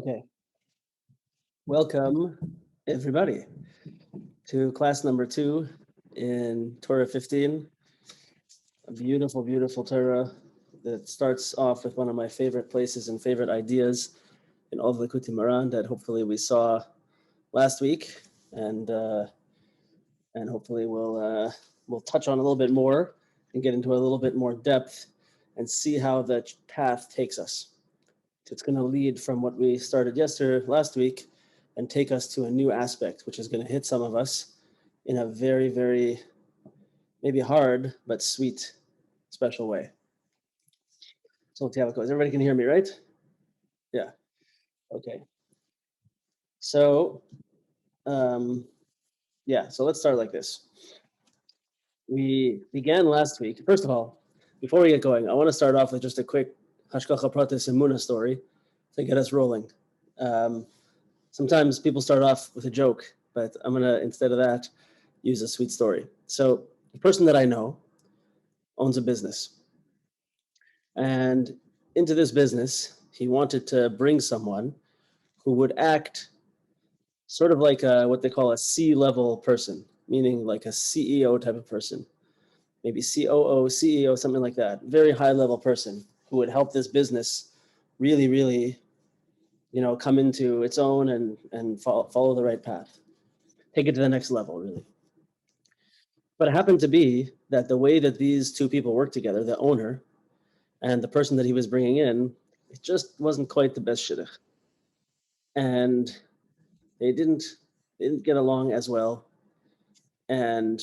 Okay, welcome everybody to class number 2 in Torah 15. A beautiful, beautiful Torah that starts off with one of my favorite places and favorite ideas in all of Likutei Moharan that hopefully we saw last week, and hopefully we'll touch on a little bit more and get into a little bit more depth and see how the path takes us. It's going to lead from what we started last week and take us to a new aspect, which is going to hit some of us in a very, very maybe hard but sweet, special way. So let's see how it goes. Everybody can hear me, right? Yeah. Okay. So, so let's start like this. We began last week. First of all, before we get going, I want to start off with just a quick Hashgacha Pratis Emuna story to get us rolling. Sometimes people start off with a joke, but I'm going to, instead of that, use a sweet story. So the person that I know owns a business. And into this business, he wanted to bring someone who would act sort of like what they call a C-level person, meaning like a CEO type of person, maybe COO, CEO, something like that. Very high-level person who would help this business really, really, come into its own and follow the right path. Take it to the next level, really. But it happened to be that the way that these two people work together, the owner and the person that he was bringing in, it just wasn't quite the best shidduch. And they didn't get along as well. And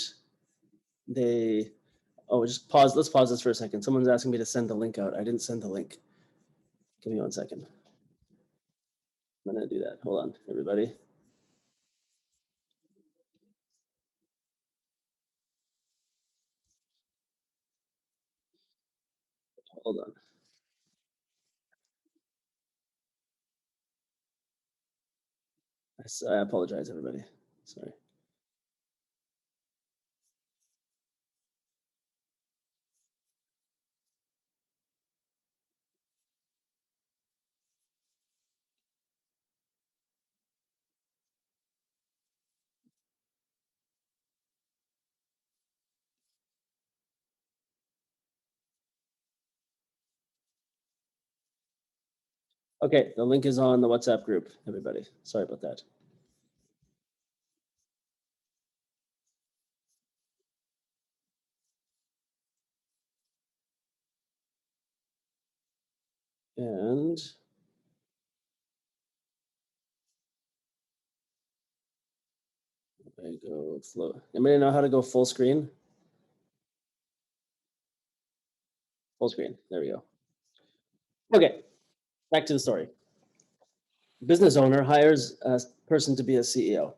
let's pause this for a second. Someone's asking me to send the link out. I didn't send the link. Give me 1 second. I'm going to do that. Hold on, everybody. Hold on. I apologize, everybody. Sorry. Okay, the link is on the WhatsApp group, everybody. Sorry about that. And I go flow. Anybody know how to go full screen? Full screen. There we go. Okay, back to the story. Business owner hires a person to be a CEO.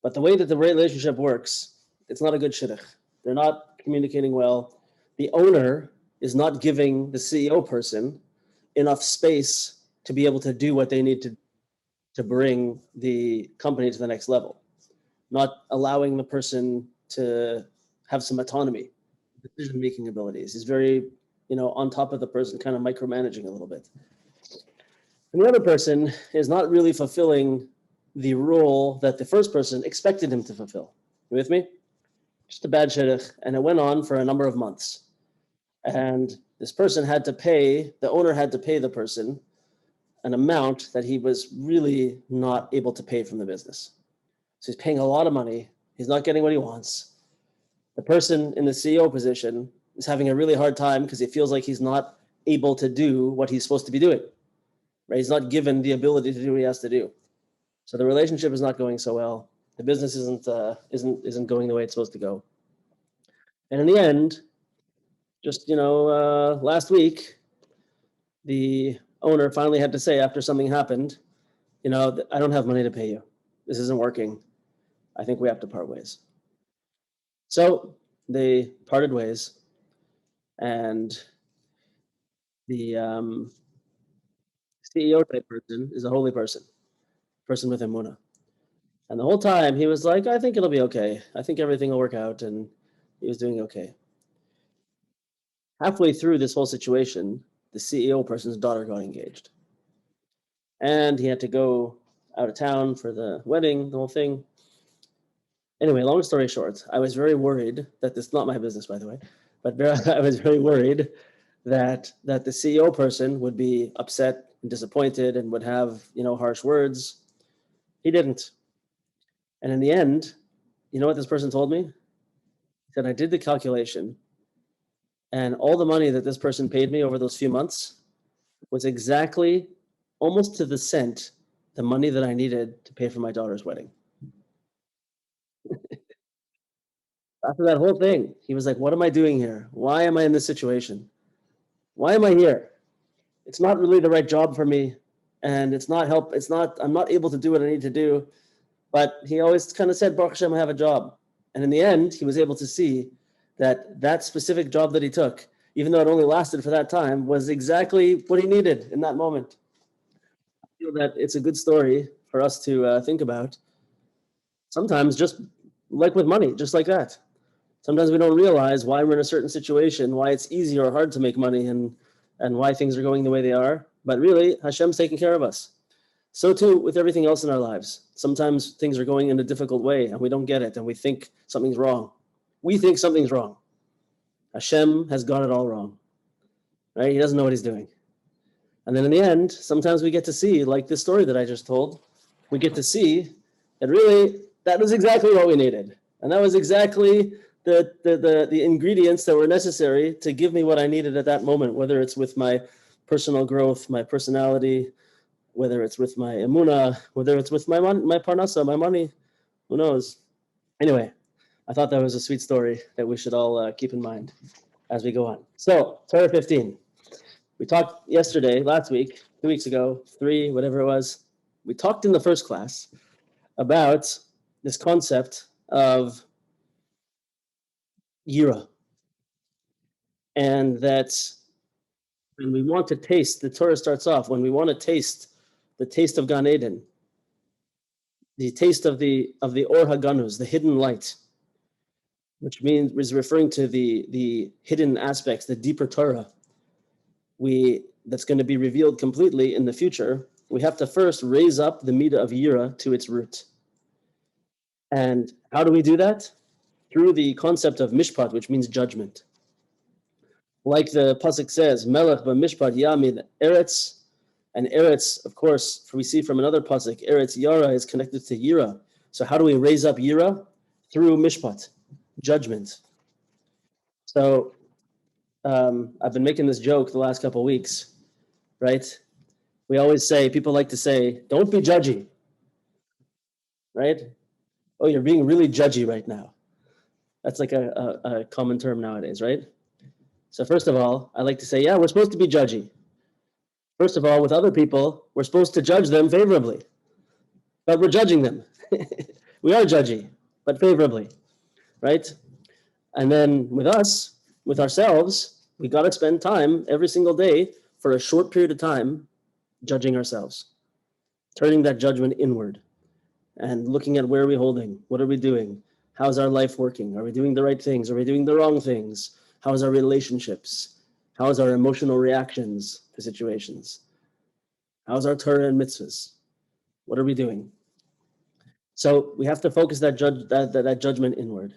But the way that the relationship works, it's not a good shidduch. They're not communicating well. The owner is not giving the CEO person enough space to be able to do what they need to bring the company to the next level, not allowing the person to have some autonomy, decision-making abilities. He's very, on top of the person, kind of micromanaging a little bit. And the other person is not really fulfilling the role that the first person expected him to fulfill. You with me? Just a bad shidduch, and it went on for a number of months. And this person the owner had to pay the person an amount that he was really not able to pay from the business. So he's paying a lot of money. He's not getting what he wants. The person in the CEO position is having a really hard time because he feels like he's not able to do what he's supposed to be doing. Right? He's not given the ability to do what he has to do. So the relationship is not going so well. The business isn't going the way it's supposed to go. And in the end, just last week, the owner finally had to say, after something happened, I don't have money to pay you. This isn't working. I think we have to part ways. So they parted ways, and the CEO type person is a holy person with emunah. And the whole time he was like, I think it'll be okay. I think everything will work out. And he was doing okay. Halfway through this whole situation, the CEO person's daughter got engaged. and he had to go out of town for the wedding, the whole thing. Anyway, long story short, I was very worried that this, not my business, by the way, but I was very worried that the CEO person would be upset and disappointed and would have, harsh words. He didn't. And in the end, you know what this person told me? He said, I did the calculation, and all the money that this person paid me over those few months was exactly, almost to the cent, the money that I needed to pay for my daughter's wedding. After that whole thing, he was like, what am I doing here? Why am I in this situation? Why am I here? It's not really the right job for me, and I'm not able to do what I need to do. But he always kind of said, Baruch Hashem, I have a job. And in the end, he was able to see that specific job that he took, even though it only lasted for that time, was exactly what he needed in that moment. I feel that it's a good story for us to think about. Sometimes just like with money, just like that. Sometimes we don't realize why we're in a certain situation, why it's easy or hard to make money, and why things are going the way they are. But really, Hashem's taking care of us. So too with everything else in our lives. Sometimes things are going in a difficult way and we don't get it and we think something's wrong. We think something's wrong. Hashem has got it all wrong, right? He doesn't know what he's doing. And then in the end, sometimes we get to see, like this story that I just told, we get to see that really that was exactly what we needed. And that was exactly the ingredients that were necessary to give me what I needed at that moment, whether it's with my personal growth, my personality, whether it's with my emunah, whether it's with my parnasa, my money, who knows? Anyway, I thought that was a sweet story that we should all keep in mind as we go on. So, Torah 15. We talked last week, 2 weeks ago, 3, whatever it was. We talked in the first class about this concept of yira. And that when we want to taste, the Torah starts off, when we want to taste the taste of Gan Eden, the taste of the Or HaGanuz, the hidden light, which means is referring to the hidden aspects, the deeper Torah, that's going to be revealed completely in the future. We have to first raise up the midah of yira to its root. And how do we do that? Through the concept of mishpat, which means judgment. Like the pasuk says, Melech b'mishpat yamid eretz. And Eretz, of course, we see from another pasuk, Eretz Yara is connected to Yira. So how do we raise up Yira? Through Mishpat, judgment. So I've been making this joke the last couple of weeks, right? We always say, people like to say, don't be judgy, right? Oh, you're being really judgy right now. That's like a common term nowadays, right? So first of all, I like to say, yeah, we're supposed to be judgy. First of all, with other people, we're supposed to judge them favorably, but we're judging them. We are judgy, but favorably, right? And then with us, with ourselves, we got to spend time every single day for a short period of time judging ourselves, turning that judgment inward and looking at where are we holding, what are we doing, how's our life working, are we doing the right things, are we doing the wrong things, how's our relationships, how's our emotional reactions to situations, how's our Torah and mitzvahs, what are we doing? So we have to focus that judgment inward.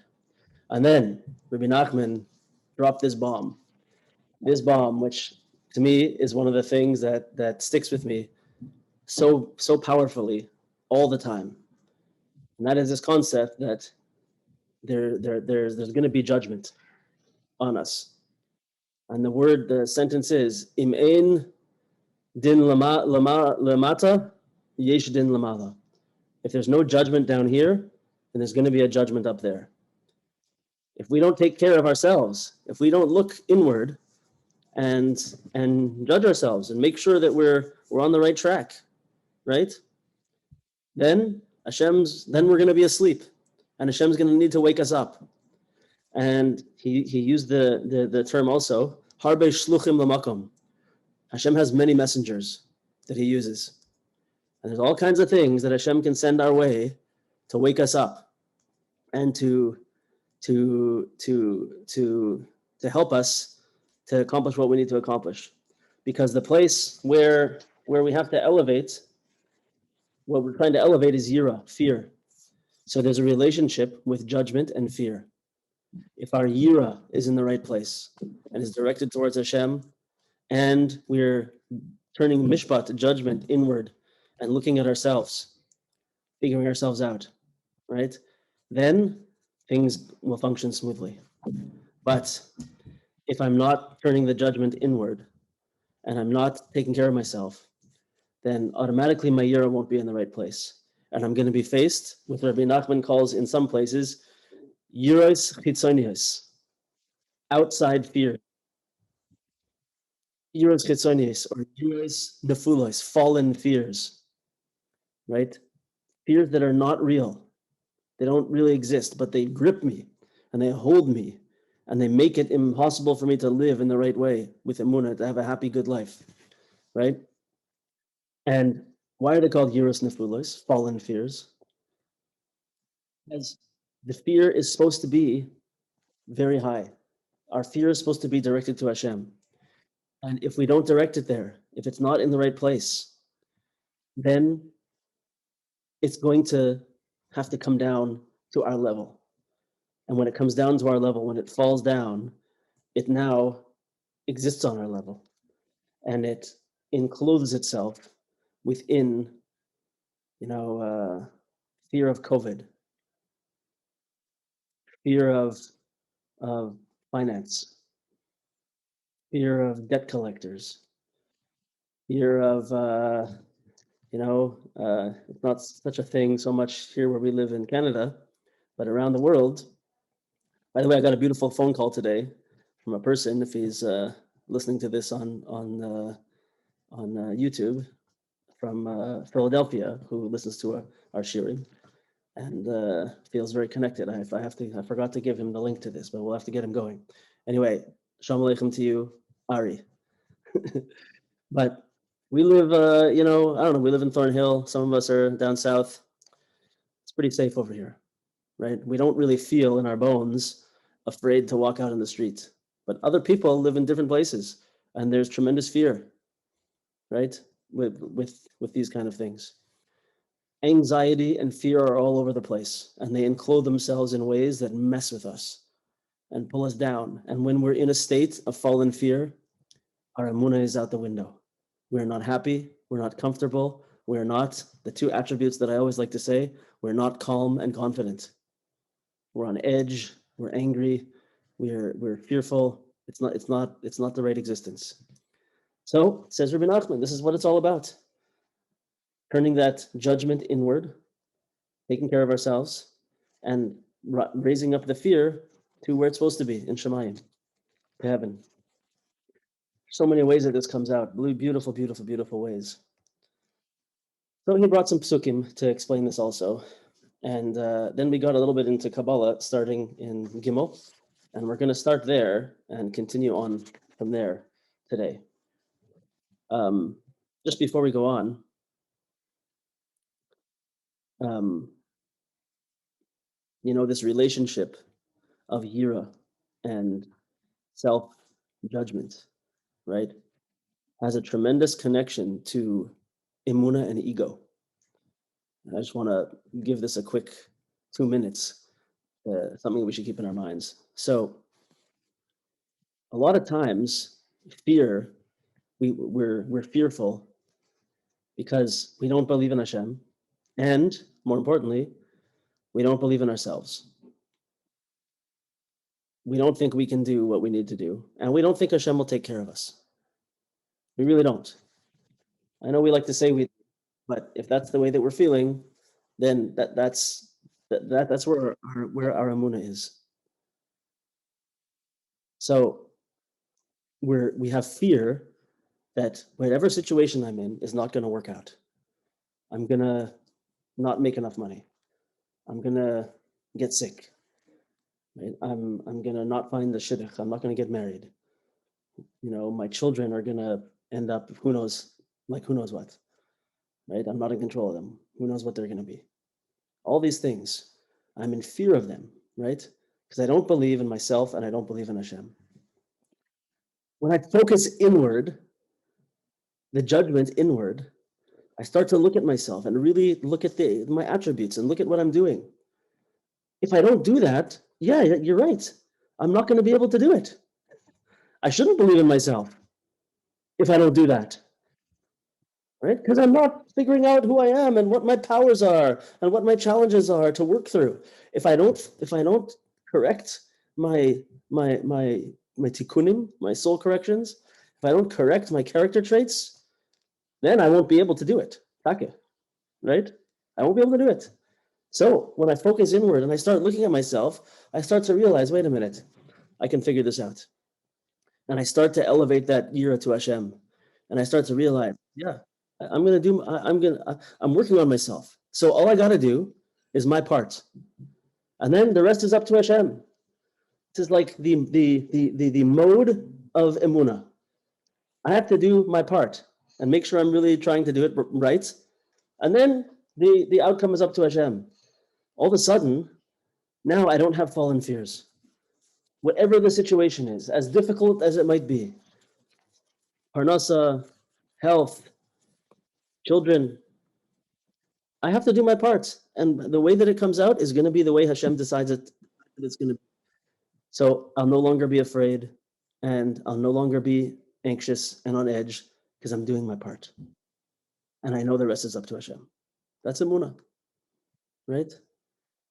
And then Rabbi Nachman dropped this bomb, which to me is one of the things that sticks with me so powerfully all the time. And that is this concept that there's going to be judgment on us. And the sentence is, Im ein din lamata, yesh din lamala. If there's no judgment down here, then there's going to be a judgment up there. If we don't take care of ourselves, if we don't look inward and judge ourselves and make sure that we're on the right track, right? Then we're going to be asleep, and Hashem's going to need to wake us up. And he used the term also, harbe shluchim lamakom. Hashem has many messengers that he uses. And there's all kinds of things that Hashem can send our way to wake us up and to help us to accomplish what we need to accomplish. Because the place where we have to elevate what we're trying to elevate is yira, fear. So there's a relationship with judgment and fear. If our yira is in the right place and is directed towards Hashem, and we're turning mishpat, judgment, inward and looking at ourselves, figuring ourselves out, right? Then things will function smoothly. But if I'm not turning the judgment inward and I'm not taking care of myself, then automatically my yira won't be in the right place. And I'm going to be faced with what Rabbi Nachman calls in some places yiros chitzonios, outside fear, yiros chitzonios, or yiros nefulos, fallen fears, right? Fears that are not real. They don't really exist, but they grip me and they hold me and they make it impossible for me to live in the right way with emunah, to have a happy, good life, right? And why are they called yiros nefulos, fallen fears? As the fear is supposed to be very high. Our fear is supposed to be directed to Hashem. And if we don't direct it there, if it's not in the right place, then it's going to have to come down to our level. And when it comes down to our level, when it falls down, it now exists on our level. And it encloses itself within, fear of COVID, fear of finance, fear of debt collectors, fear of, it's not such a thing so much here where we live in Canada, but around the world. By the way, I got a beautiful phone call today from a person, if he's listening to this on YouTube, from Philadelphia, who listens to our shiurim and feels very connected. I forgot to give him the link to this, but we'll have to get him going. Anyway, shalom aleichem to you, Ari. But we live, I don't know, we live in Thornhill. Some of us are down south. It's pretty safe over here, right? We don't really feel in our bones afraid to walk out in the street. But other people live in different places, and there's tremendous fear, right? With these kind of things. Anxiety and fear are all over the place, and they enclose themselves in ways that mess with us and pull us down. And when we're in a state of fallen fear, our emunah is out the window. We're not happy. We're not comfortable. We're not, the two attributes that I always like to say, we're not calm and confident. We're on edge. We're angry. We're fearful. It's not the right existence. So says Rabbi Nachman, this is what it's all about. Turning that judgment inward, taking care of ourselves, and raising up the fear to where it's supposed to be, in Shemayim, to heaven. So many ways that this comes out, beautiful, beautiful, beautiful ways. So he brought some psukim to explain this also. And then we got a little bit into Kabbalah, starting in Gimel. And we're going to start there and continue on from there today. Just before we go on, this relationship of yira and self-judgment, right, has a tremendous connection to emunah and ego. I just want to give this a quick 2 minutes, something we should keep in our minds. So a lot of times fear, we're fearful because we don't believe in Hashem, and more importantly, we don't believe in ourselves. We don't think we can do what we need to do, and we don't think Hashem will take care of us. We really don't. I know we like to say we, but if that's the way that we're feeling, then that's where our emunah is. So we have fear that whatever situation I'm in is not going to work out. I'm going to not make enough money. I'm going to get sick. Right? I'm going to not find the shidduch. I'm not going to get married. My children are going to end up, who knows what. Right? I'm not in control of them. Who knows what they're going to be. All these things, I'm in fear of them, right? Because I don't believe in myself and I don't believe in Hashem. When I focus inward, the judgment inward, I start to look at myself and really look at my attributes and look at what I'm doing. If I don't do that, yeah, you're right. I'm not going to be able to do it. I shouldn't believe in myself if I don't do that, right? Because I'm not figuring out who I am and what my powers are and what my challenges are to work through. If I don't correct my my tikkunim, my soul corrections, if I don't correct my character traits, then I won't be able to do it. Take, right? I won't be able to do it. So when I focus inward and I start looking at myself, I start to realize, wait a minute, I can figure this out. And I start to elevate that yira to Hashem. And I start to realize, yeah, I'm gonna do. I'm working on myself. So all I got to do is my part, and then the rest is up to Hashem. This is like the mode of emuna. I have to do my part and make sure I'm really trying to do it right, and then the outcome is up to Hashem. All of a sudden, now I don't have fallen fears. Whatever the situation is, as difficult as it might be, parnasa, health, children, I have to do my part. And the way that it comes out is going to be the way Hashem decides it's going to be. So I'll no longer be afraid and I'll no longer be anxious and on edge because I'm doing my part. And I know the rest is up to Hashem. That's Emunah, right?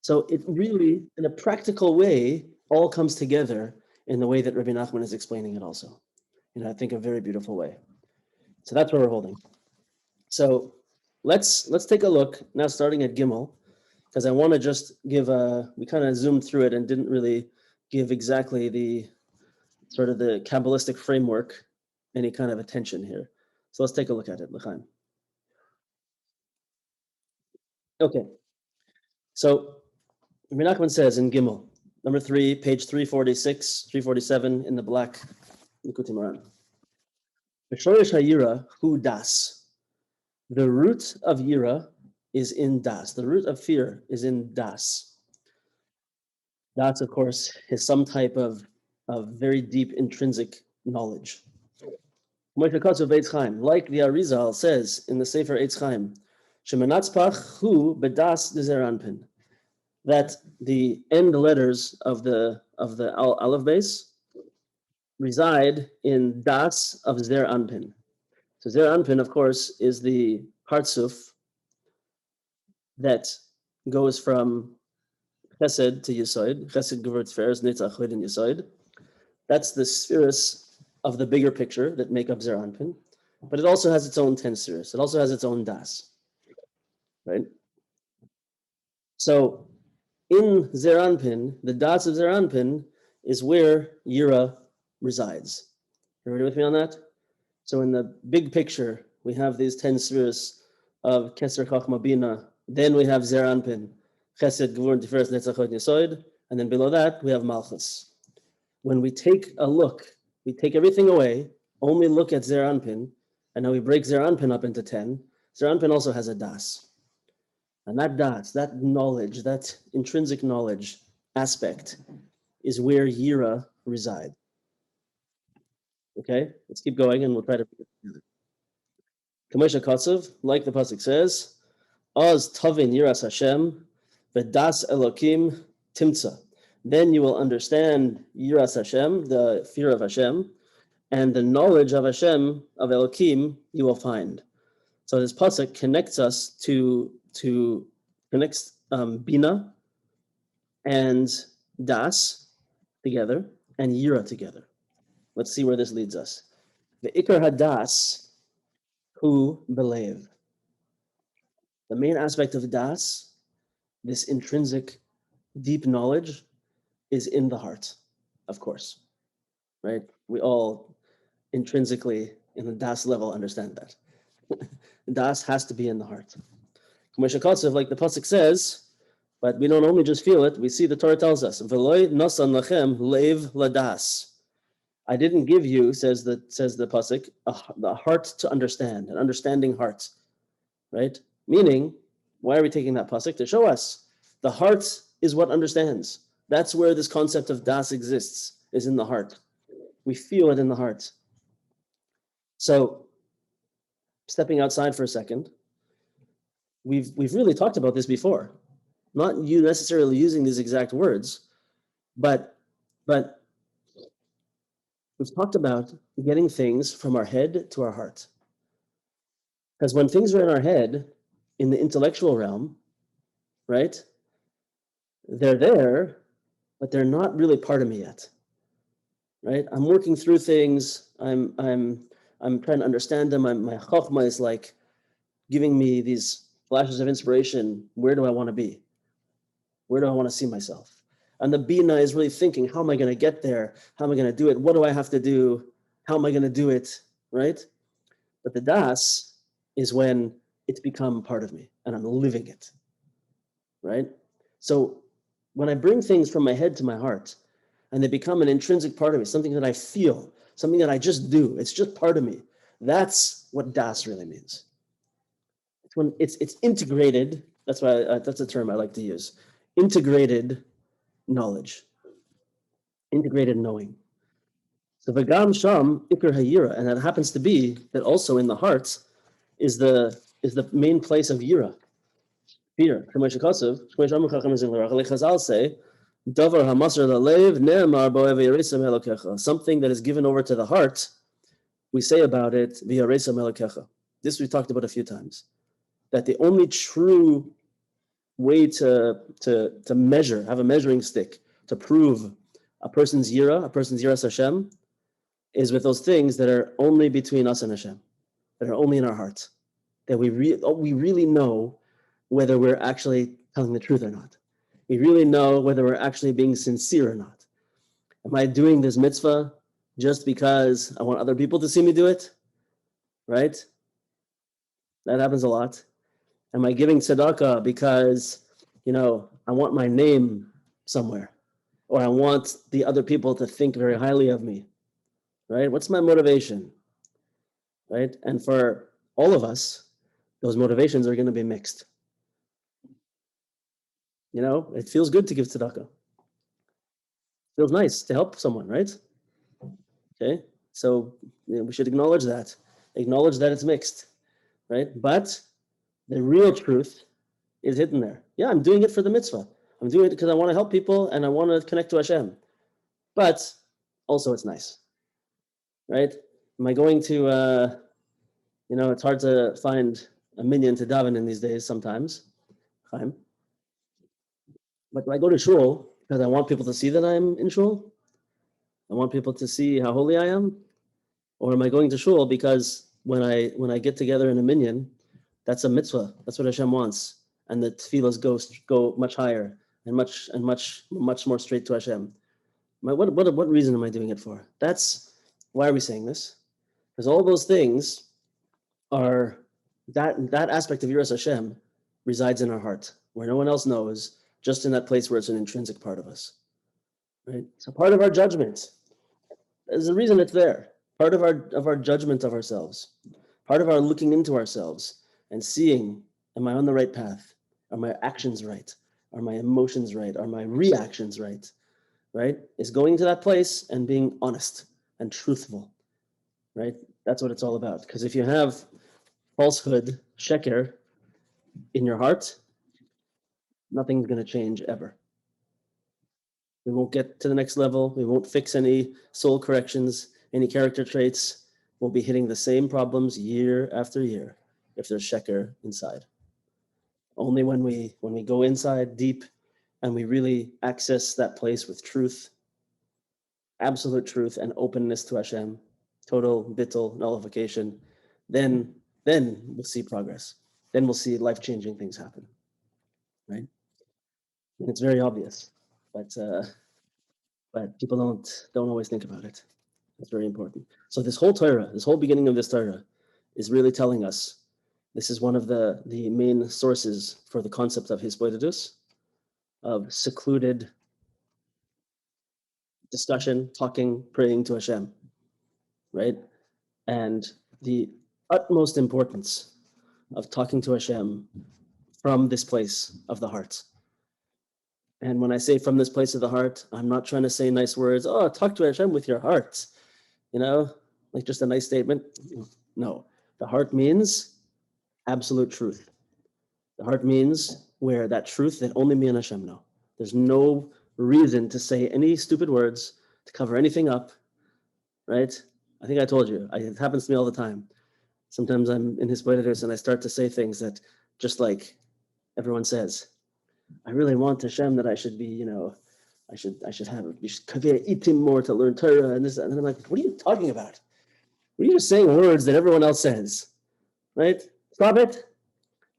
So it really, in a practical way, all comes together in the way that Rabbi Nachman is explaining it also. I think a very beautiful way. So that's what we're holding. So let's take a look now, starting at Gimel, because I want to just give we kind of zoomed through it and didn't really give exactly the sort of the Kabbalistic framework any kind of attention here. So let's take a look at it, L'chaim. Okay. So Rabbi Nachman says in Gimel, number 3, page 346, 347 in the black Likutei Moharan. B'shorish hayira hu das. The root of yira is in das. The root of fear is in das. Das, of course, is some type of very deep intrinsic knowledge. Like the Arizal says in the Sefer Eitz Chaim, Shemenatzpach hu bedas dezeranpin, that the end letters of the Aleph base reside in das of Zer Anpin. So Zer Anpin, of course, is the partsuf that goes from Chesed to Yesod. Chesed Gevurah Tiferes Netzach Hod and Yesod. That's the spheres of the bigger picture that make up Zer Anpin, but it also has its own 10 spheres. It also has its own das, right? So in Zer Anpin, the das of Zer Anpin is where Yira resides. Everybody with me on that? So in the big picture, we have these 10 spheres of Keser Chachma Bina. Then we have Zer Anpin, Chesed, Gevurah, Tiferes, Netzach, Hod, Yesod, and then below that we have Malchus. When we take a look, we take everything away, only look at Zer Anpin, and now we break Zer Anpin up into 10. Zer Anpin also has a das. And that das, that knowledge, that intrinsic knowledge aspect is where Yira reside. Okay, let's keep going and we'll try to put it together. Kamesha Kotzev, like the pasuk says, Oz Tavin Yiras Hashem, V'das Elokim Timtza. Then you will understand Yiras Hashem, the fear of Hashem, and the knowledge of Hashem, of Elokim, you will find. So this pasuk connects us to connects Bina and Das together and Yira together. Let's see where this leads us. The Ikar Hadas hu belev. The main aspect of Das, this intrinsic deep knowledge, is in the heart, of course, right? We all intrinsically, in the Das level, understand that. Das has to be in the heart. Like the pasuk says, but we don't only just feel it, we see the Torah tells us, V'loi nosan lachem leiv ladas. I didn't give you, says the pasuk, the heart to understand, an understanding heart, right? Meaning, why are we taking that pasuk? To show us the heart is what understands. That's where this concept of das exists, is in the heart. We feel it in the heart. So, stepping outside for a second, we've really talked about this before. Not you necessarily using these exact words, but we've talked about getting things from our head to our heart. Because when things are in our head, in the intellectual realm, right? They're there, but they're not really part of me yet. Right? I'm working through things. I'm trying to understand them. My chokhmah is like giving me these flashes of inspiration. Where do I want to be? Where do I want to see myself? And the bina is really thinking, how am I going to get there? How am I going to do it? What do I have to do? How am I going to do it? Right? But the das is when it's become part of me and I'm living it. Right? So when I bring things from my head to my heart and they become an intrinsic part of me, something that I feel, something that I just do, it's just part of me. That's what das really means. It's when it's integrated. That's why that's a term I like to use. Integrated knowledge, integrated knowing. So v'gam sham ikar hayira, and that happens to be that also in the heart is the main place of yira, fear. Chazal say, davar hamasar lalev ne'emar bo eve'yaresa me'elokecha. Something that is given over to the heart, we say about it v'yaresa me'elokecha. This we talked about a few times. That the only true way to measure, have a measuring stick to prove a person's yiras Hashem, is with those things that are only between us and Hashem, that are only in our hearts, that we really know whether we're actually telling the truth or not. We really know whether we're actually being sincere or not. Am I doing this mitzvah just because I want other people to see me do it? Right? That happens a lot. Am I giving tzedakah because, I want my name somewhere, or I want the other people to think very highly of me, right? What's my motivation, right? And for all of us, those motivations are going to be mixed. It feels good to give tzedakah. It feels nice to help someone, right? Okay, so we should acknowledge that it's mixed, right? But the real truth is hidden there. Yeah, I'm doing it for the mitzvah. I'm doing it because I want to help people and I want to connect to Hashem. But also it's nice, right? Am I going to, it's hard to find a minyan to daven in these days sometimes. But do I go to shul because I want people to see that I'm in shul? I want people to see how holy I am? Or am I going to shul because when I get together in a minyan, that's a mitzvah. That's what Hashem wants. And the tefillas go much higher and much more straight to Hashem. What reason am I doing it for? Why are we saying this? Because all those things are that aspect of Yiras Hashem resides in our heart, where no one else knows, just in that place where it's an intrinsic part of us. Right? So part of our judgment, there's a reason it's there. Part of our judgment of ourselves, part of our looking into ourselves and seeing, am I on the right path? Are my actions right? Are my emotions right? Are my reactions right? Right? Is going to that place and being honest and truthful, right? That's what it's all about. Because if you have falsehood, sheker, in your heart, nothing's going to change ever. We won't get to the next level. We won't fix any soul corrections, any character traits. We'll be hitting the same problems year after year if there's sheker inside. Only when we go inside deep and we really access that place with truth, absolute truth and openness to Hashem, total bittul nullification, then we'll see progress. Then we'll see life-changing things happen, right? And it's very obvious, but people don't always think about it. It's very important. So this whole Torah, this whole beginning of this Torah, is really telling us. This is one of the main sources for the concept of hisbodedus, of secluded discussion, talking, praying to Hashem, right? And the utmost importance of talking to Hashem from this place of the heart. And when I say from this place of the heart, I'm not trying to say nice words. Oh, talk to Hashem with your heart, like just a nice statement. No, the heart means absolute truth. The heart means where that truth that only me and Hashem know. There's no reason to say any stupid words, to cover anything up, right? I think I told you, it happens to me all the time. Sometimes I'm in hisbodedus and I start to say things that just like everyone says. I really want Hashem that I should be, I should eat him more to learn Torah and this, and then I'm like, what are you talking about? What are you just saying words that everyone else says, right? Stop it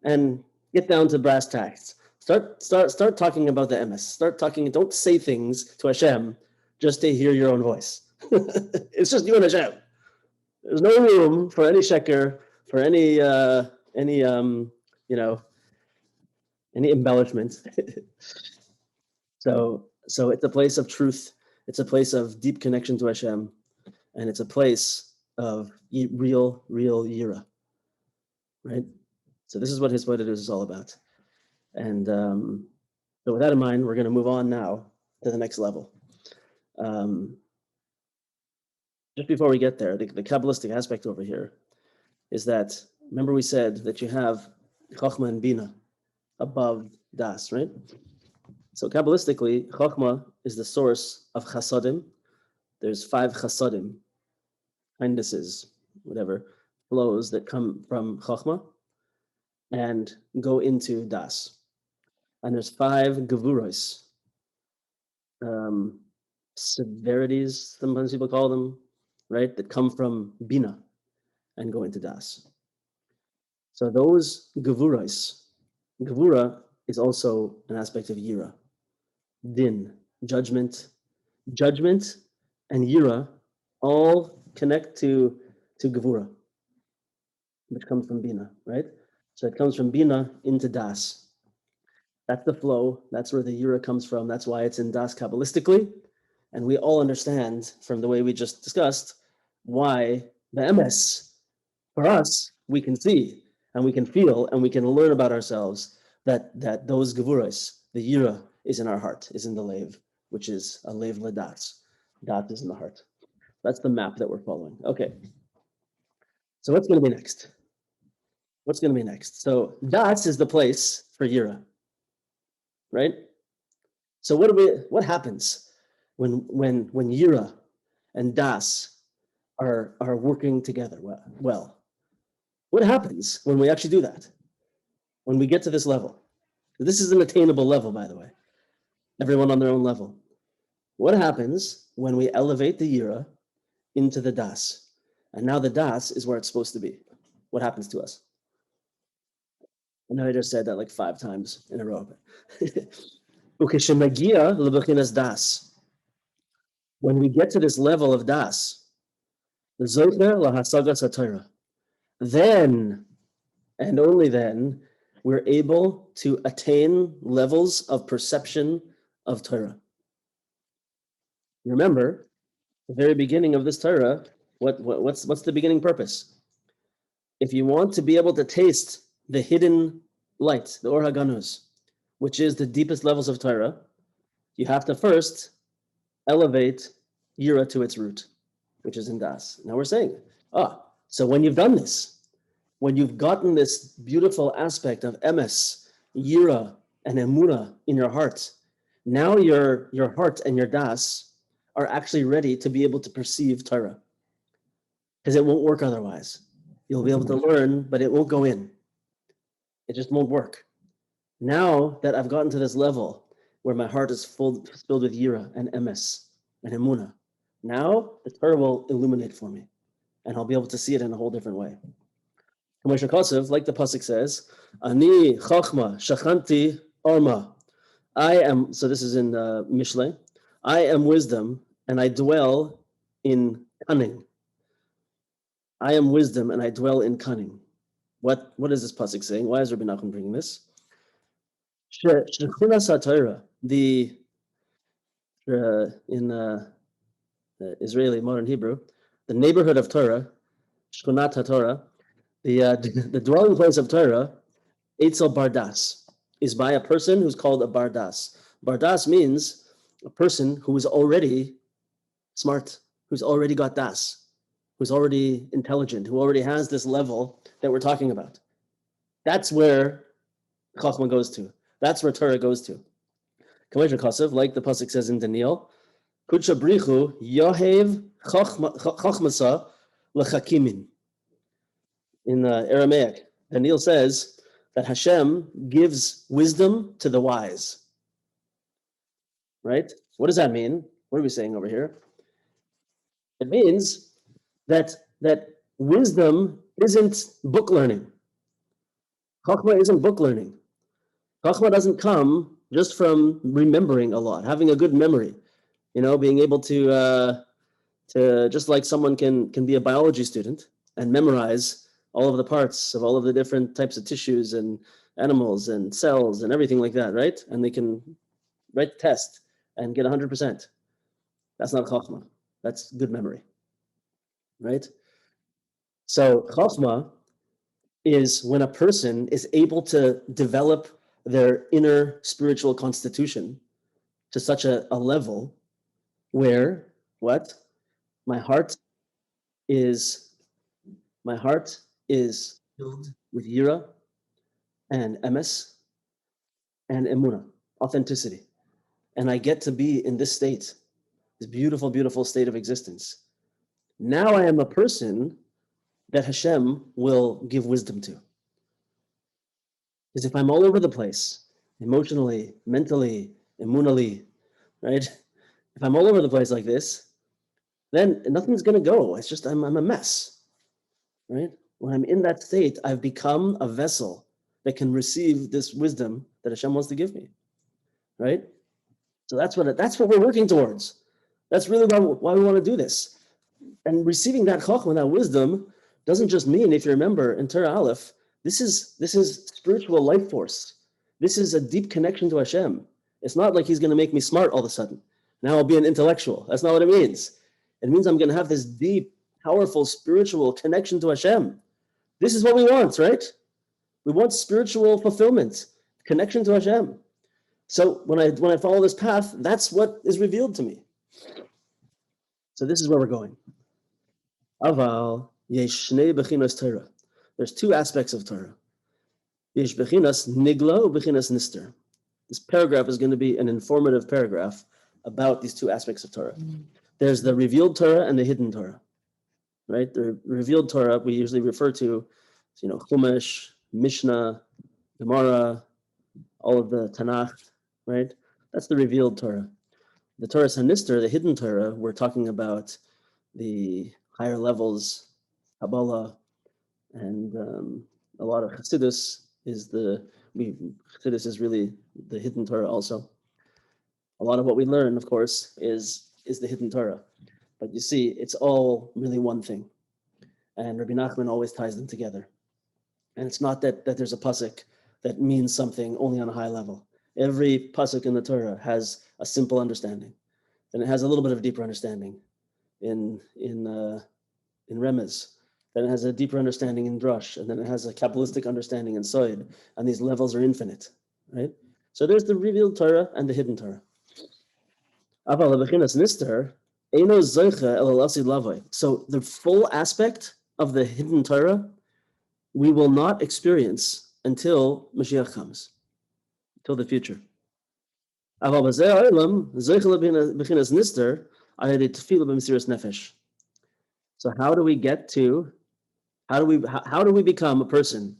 and get down to brass tacks. Start talking about the emes. Start talking. Don't say things to Hashem just to hear your own voice. It's just you and Hashem. There's no room for any sheker, for any any embellishments. So it's a place of truth. It's a place of deep connection to Hashem, and it's a place of real yira, right? So this is what hisbodedus is all about. And so with that in mind, we're going to move on now to the next level. Just before we get there, the Kabbalistic aspect over here is that, remember we said that you have Chokhmah and Bina above Das, right? So Kabbalistically, Chokhmah is the source of Chasadim. There's 5 Chasadim, kindnesses, whatever, flows that come from Chokhmah and go into Das. And there's 5 Gevuros, severities, sometimes people call them, right, that come from Bina and go into Das. So those Gevuros, Gevura is also an aspect of Yira. Din, judgment and Yira all connect to Gevura, which comes from Bina, right? So it comes from Bina into Das. That's the flow. That's where the Yira comes from. That's why it's in Das Kabbalistically. And we all understand from the way we just discussed why the emes, for us, we can see and we can feel and we can learn about ourselves that those Gevuros, the Yira, is in our heart, is in the Lev, which is a Lev Ladat. Dat is in the heart. That's the map that we're following. Okay. So what's going to be next? What's going to be next? So Das is the place for Yira, right? So what happens when Yira and Das are working together well? What happens when we actually do that? When we get to this level? This is an attainable level, by the way. Everyone on their own level. What happens when we elevate the Yira into the Das? And now the Das is where it's supposed to be. What happens to us? I know I just said that like 5 times in a row. Das. When we get to this level of Das, then, and only then, we're able to attain levels of perception of Torah. Remember, the very beginning of this Torah, what's the beginning purpose? If you want to be able to taste the hidden light, the Or HaGanuz, which is the deepest levels of Torah, you have to first elevate Yira to its root, which is in Das. Now we're saying, so when you've done this, when you've gotten this beautiful aspect of emes, Yira, and Emuna in your heart, now your heart and your Das are actually ready to be able to perceive Torah, because it won't work otherwise. You'll be able to learn, but it won't go in. It just won't work. Now that I've gotten to this level where my heart is filled with Yira and emes and Emuna, now the Torah will illuminate for me, and I'll be able to see it in a whole different way. Like the pasuk says, "Ani chachma shachanti arma." I am. So this is in Mishle. I am wisdom, and I dwell in cunning. I am wisdom, and I dwell in cunning. What is this pasuk saying? Why is Rabbi Nachum bringing this? Shechunas Torah, in Israeli modern Hebrew, the neighborhood of Torah, Shkunat Torah, the dwelling place of Torah, Eitzel Bardas, is by a person who's called a Bardas. Bardas means a person who is already smart, who's already got Das, who's already intelligent, who already has this level that we're talking about. That's where Chachma goes to. That's where Torah goes to. Kamei Kasev, like the pasuk says in Daniel, Kudsha Brichu Yohev Chachmasa Lechakimin. In Aramaic, Daniel says that Hashem gives wisdom to the wise. Right? What does that mean? What are we saying over here? It means that wisdom isn't book learning. Chachma isn't book learning. Chachma doesn't come just from remembering a lot, having a good memory. Being able to just like someone can be a biology student and memorize all of the parts of all of the different types of tissues and animals and cells and everything like that, right? And they can write the test and get 100%. That's not Chachma. That's good memory, right? So Chachma is when a person is able to develop their inner spiritual constitution to such a level where what? My heart is filled with yira and emes and emuna, authenticity. And I get to be in this state, this beautiful, beautiful state of existence. Now I am a person that Hashem will give wisdom to. Because if I'm all over the place, emotionally, mentally, emunally, right? If I'm all over the place like this, then nothing's going to go. It's just I'm a mess, right? When I'm in that state, I've become a vessel that can receive this wisdom that Hashem wants to give me, right? So that's what we're working towards. That's really why we want to do this. And receiving that chachma, that wisdom, doesn't just mean, if you remember in Torah Aleph, this is spiritual life force. This is a deep connection to Hashem. It's not like he's going to make me smart all of a sudden. Now I'll be an intellectual. That's not what it means. It means I'm going to have this deep, powerful spiritual connection to Hashem. This is what we want, right? We want spiritual fulfillment, connection to Hashem. So when I follow this path, that's what is revealed to me. So this is where we're going. Aval yesh shnei bechinas Torah. There's two aspects of Torah. Yesh bechinas nigla u'bechinas nister. This paragraph is going to be an informative paragraph about these two aspects of Torah. There's the revealed Torah and the hidden Torah, right? The revealed Torah we usually refer to, Chumash, Mishnah, Gemara, all of the Tanakh, right? That's the revealed Torah. The Torah Hanister, the hidden Torah, we're talking about the higher levels, Kabbalah, and a lot of Chassidus Chassidus is really the hidden Torah also. A lot of what we learn, of course, is the hidden Torah. But you see, it's all really one thing. And Rabbi Nachman always ties them together. And it's not that there's a pasuk that means something only on a high level. Every pasuk in the Torah has a simple understanding. Then it has a little bit of a deeper understanding in Remez. Then it has a deeper understanding in Drush. And then it has a Kabbalistic understanding in Soid. And these levels are infinite, right? So there's the revealed Torah and the hidden Torah. So the full aspect of the hidden Torah, we will not experience until Mashiach comes, until the future. So how do we become a person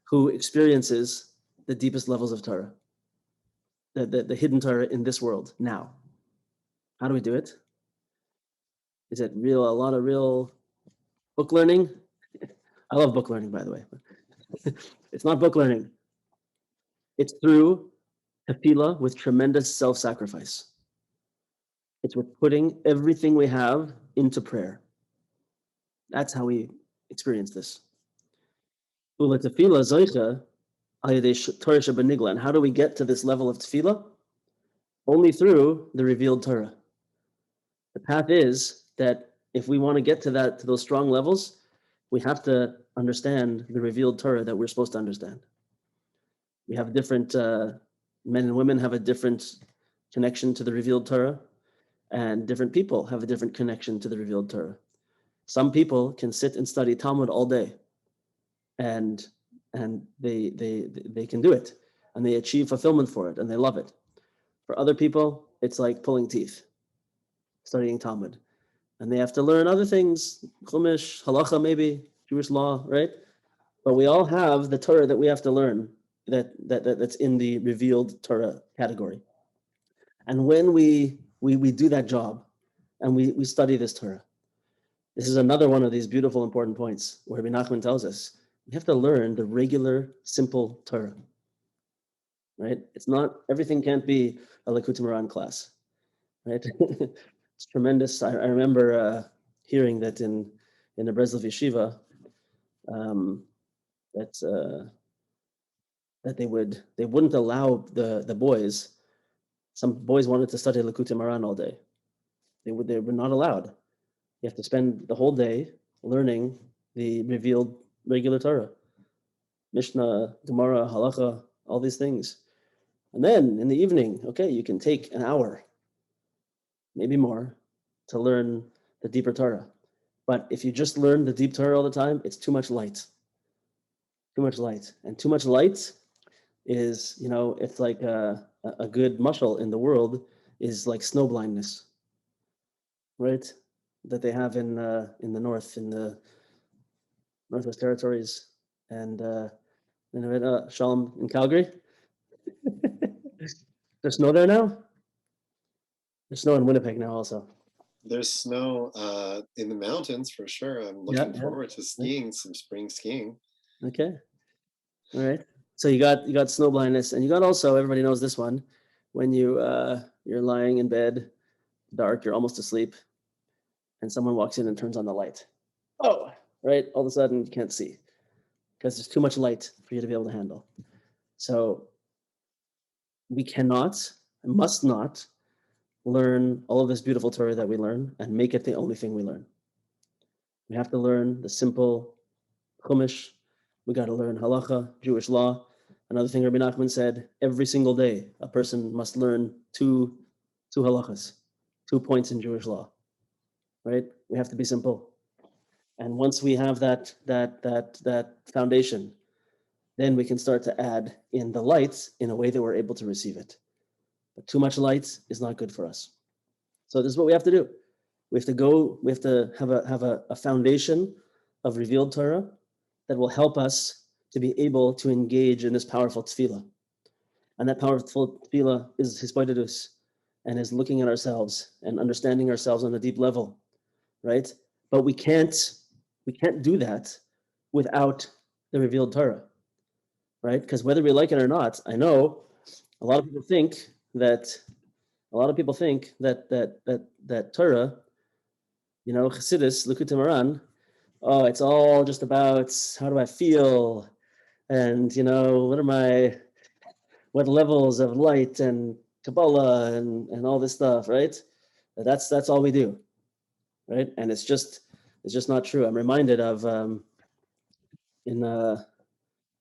who experiences the deepest levels of Torah, the hidden Torah in this world now? How do we do it? Is it a lot of real book learning? I love book learning, by the way. It's not book learning. It's through tefillah with tremendous self-sacrifice. It's with putting everything we have into prayer. That's how we experience this. And how do we get to this level of tefillah? Only through the revealed Torah. The path is that if we want to get to those strong levels, we have to understand the revealed Torah that we're supposed to understand. We have different, men and women have a different connection to the revealed Torah, and different people have a different connection to the revealed Torah. Some people can sit and study Talmud all day, and they can do it. and they achieve fulfillment for it and they love it. For other people, it's like pulling teeth, studying Talmud. And they have to learn other things, Chumash, Halacha, maybe, Jewish law, right? But we all have the Torah that we have to learn that's in the revealed Torah category. And when we do that job and we study this Torah, this is another one of these beautiful, important points where Rabbi Nachman tells us we have to learn the regular, simple Torah, right? It's not, everything can't be a Likutei Moharan class, right? It's tremendous. I remember hearing that in the Breslov yeshiva, that they wouldn't allow the boys. Some boys wanted to study Likutei Moharan all day. They were not allowed. You have to spend the whole day learning the revealed regular Torah, Mishnah, Gemara, Halacha, all these things. And then in the evening, okay, you can take an hour, maybe more, to learn the deeper Torah. But if you just learn the deep Torah all the time, it's too much light. Too much light. And too much light is, it's like a good muscle in the world is like snow blindness, right? That they have in the north, in the Northwest Territories, and Shalom in Calgary. There's snow there now? There's snow in Winnipeg now also. There's snow in the mountains for sure. I'm looking forward to skiing, some spring skiing. Okay. All right. So you got snow blindness, and you got also, everybody knows this one, when you're lying in bed, dark, you're almost asleep, and someone walks in and turns on the light. Oh, right. All of a sudden you can't see because there's too much light for you to be able to handle. So we cannot and must not learn all of this beautiful Torah that we learn and make it the only thing we learn. We have to learn the simple Chumash. We got to learn Halacha, Jewish law. Another thing Rabbi Nachman said, every single day, a person must learn two halachas, 2 points in Jewish law, right? We have to be simple. And once we have that foundation, then we can start to add in the light in a way that we're able to receive it. But too much light is not good for us. So this is what we have to do. We have to have a foundation of revealed Torah that will help us to be able to engage in this powerful tefillah. And that powerful tefillah is hisbodedus, and is looking at ourselves and understanding ourselves on a deep level, right? But we can't do that without the revealed Torah, right? Because whether we like it or not, I know a lot of people think that Torah, Chassidus, Likutei Moharan, oh, it's all just about how do I feel, and what levels of light and Kabbalah and all this stuff, right? That's all we do, right? And it's just not true. I'm reminded of I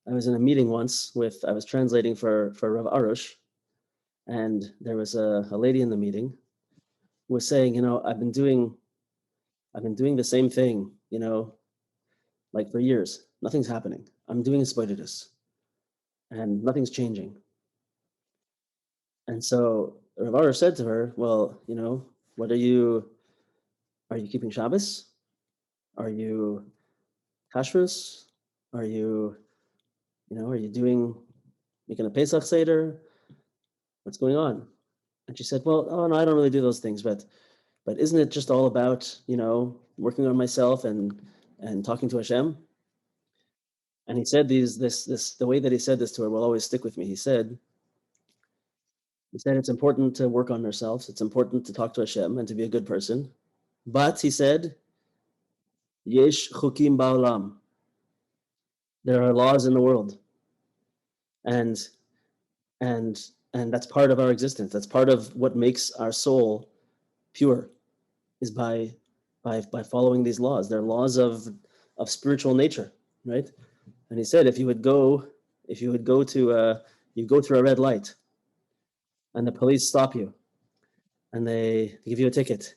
was in a meeting once I was translating for Rav Arush, and there was a lady in the meeting who was saying, I've been doing the same thing, like for years. Nothing's happening. I'm doing hisbodedus, and nothing's changing. And so Rav Arush said to her, well, what are you keeping Shabbos? Are you kashrus? Are you making a Pesach Seder? What's going on? And she said, well, oh no, I don't really do those things, but isn't it just all about, working on myself and talking to Hashem? And he said the way that he said this to her will always stick with me. He said it's important to work on ourselves. It's important to talk to Hashem and to be a good person. But he said, Yesh chukim ba'olam. There are laws in the world. And that's part of our existence. That's part of what makes our soul pure, is by following these laws. They're laws of spiritual nature, right? And he said, if you would go to you go through a red light, and the police stop you, and they give you a ticket,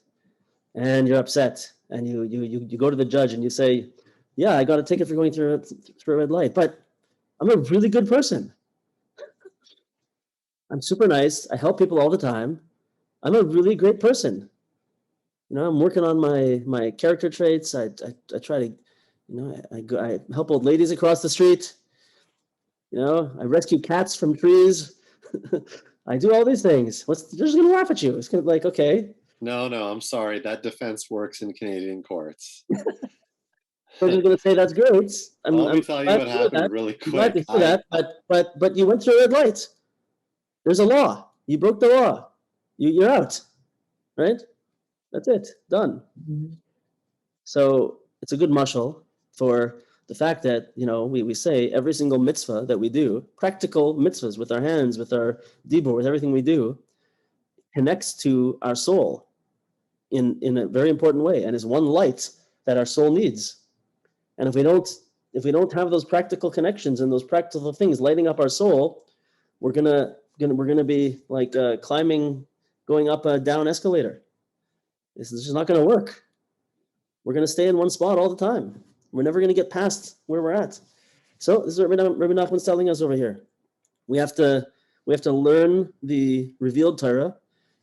and you're upset, and you go to the judge and you say, yeah, I got a ticket for going through a red light, but I'm a really good person. I'm super nice. I help people all the time. I'm a really great person. I'm working on my character traits. I try to, I help old ladies across the street. I rescue cats from trees. I do all these things. They're just gonna laugh at you. It's gonna be like, okay. No, I'm sorry. That defense works in Canadian courts. They're just gonna say that's great. Let I'm me tell you glad what to hear happened that. really I'm glad to quick. hear that. But you went through a red light. There's a law. You broke the law. You're out. Right? That's it. Done. So it's a good mashal for the fact that, we say every single mitzvah that we do, practical mitzvahs with our hands, with our dibur, with everything we do, connects to our soul in a very important way and is one light that our soul needs. And if we don't have those practical connections and those practical things lighting up our soul, we're gonna be like going up a down escalator. This is just not gonna work. We're going to stay in one spot all the time. We're never going to get past where we're at. So this is what Rabbi Nachman's telling us over here. We have to learn the revealed Torah,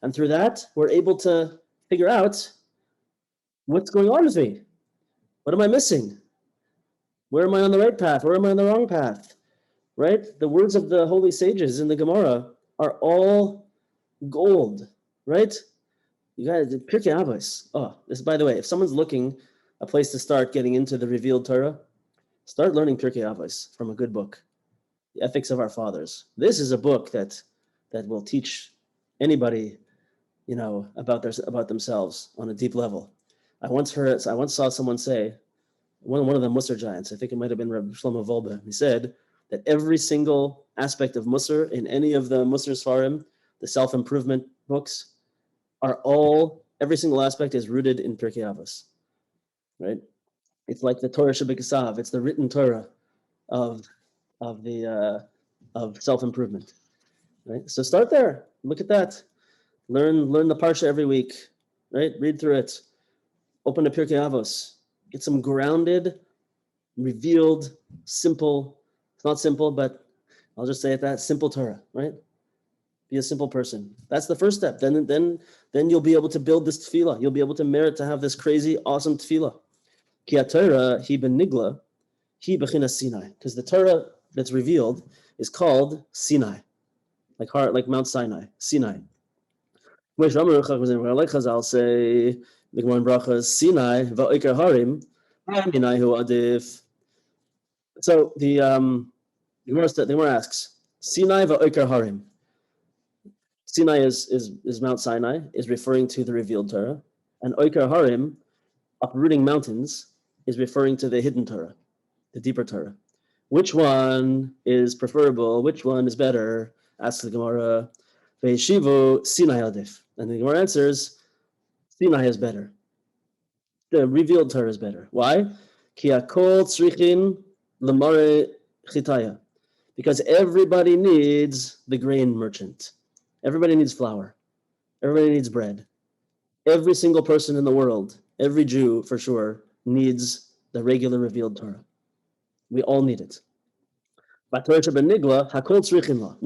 and through that, we're able to figure out what's going on with me. What am I missing? Where am I on the right path? Where am I on the wrong path? Right? The words of the holy sages in the Gemara are all gold, right? You guys, Pirkei Avos. Oh, this, by the way, if someone's looking a place to start getting into the revealed Torah, start learning Pirkei Avos from a good book, The Ethics of Our Fathers. This is a book that will teach anybody, about themselves on a deep level. I once saw someone say, one of the Musar giants, I think it might have been Rabbi Shlomo Wolbe, he said that every single aspect of Musar in any of the Musar Sfarim, the self-improvement books, every single aspect is rooted in Pirkei Avos, right? It's like the Torah Shabbat. It's the written Torah of self-improvement, right? So start there. Look at that. Learn the parsha every week, right? Read through it. Open to Pirkei Avos. Get some grounded, revealed, simple. It's not simple, but I'll just say it that simple Torah, right? Be a simple person. That's the first step. Then you'll be able to build this tefillah. You'll be able to merit to have this crazy, awesome tefillah. Ki ha-Torah hi benigla, hi bechinas Sinai. Because the Torah that's revealed is called Sinai, like Mount Sinai, Sinai. Like Chazal say, the Gemara in Brachas, Sinai va'ikar harim, Sinai hu adif. So the Gemara asks, Sinai va'ikar harim. Sinai is Mount Sinai, is referring to the revealed Torah, and Oikar Harim, uprooting mountains, is referring to the hidden Torah, the deeper Torah. Which one is preferable? Which one is better? Asks the Gemara. Ve'yeshivu Sinai adif, and the Gemara answers, Sinai is better. The revealed Torah is better. Why? Ki hakol tzrichin lemare chitaya, because everybody needs the grain merchant. Everybody needs flour. Everybody needs bread. Every single person in the world, every Jew for sure, needs the regular revealed Torah. We all need it. We